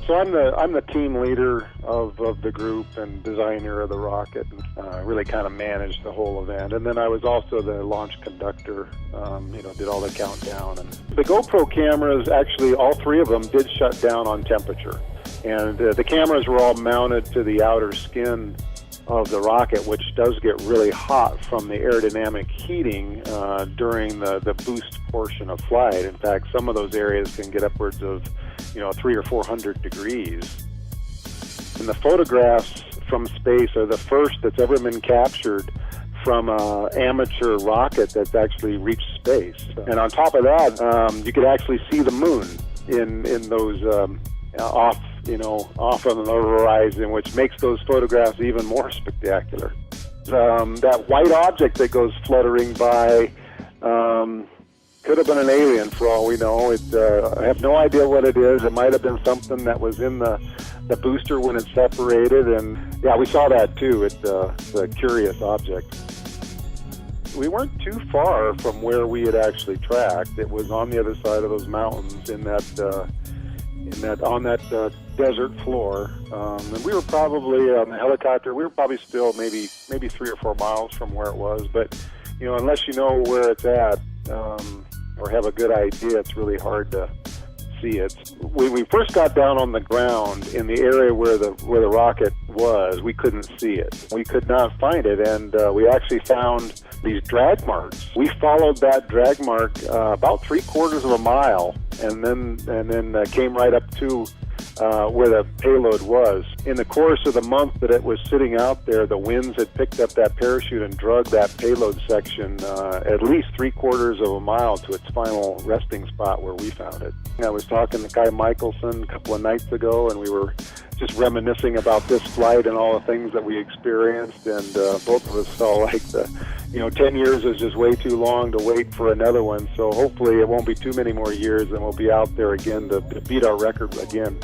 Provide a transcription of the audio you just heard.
So I'm the team leader of the group and designer of the rocket, and really kind of managed the whole event. And then I was also the launch conductor, did all the countdown. And the GoPro cameras, actually all three of them did shut down on temperature. And the cameras were all mounted to the outer skin of the rocket, which does get really hot from the aerodynamic heating during the boost portion of flight. In fact, some of those areas can get upwards of 300 or 400 degrees. And the photographs from space are the first that's ever been captured from an amateur rocket that's actually reached space. And on top of that, you could actually see the moon in those off on the horizon, which makes those photographs even more spectacular. That white object that goes fluttering by could have been an alien for all we know. I have no idea what it is. It might have been something that was in the booster when it separated, and yeah, we saw that too. It's a curious object. We weren't too far from where we had actually tracked. It was on the other side of those mountains on that desert floor, and we were probably on the helicopter. We were probably still maybe 3 or 4 miles from where it was. But unless you know where it's at or have a good idea, it's really hard to see it. When we first got down on the ground in the area where the rocket was, we couldn't see it. We could not find it, and we actually found these drag marks. We followed that drag mark about 3/4 of a mile, and then came right up to where the payload was. In the course of the month that it was sitting out there, the winds had picked up that parachute and dragged that payload section at least 3/4 of a mile to its final resting spot where we found it. I was talking to Kai Michelson a couple of nights ago, and we were just reminiscing about this flight and all the things that we experienced, and both of us felt like 10 years is just way too long to wait for another one. So hopefully it won't be too many more years, and we'll be out there again to beat our record again.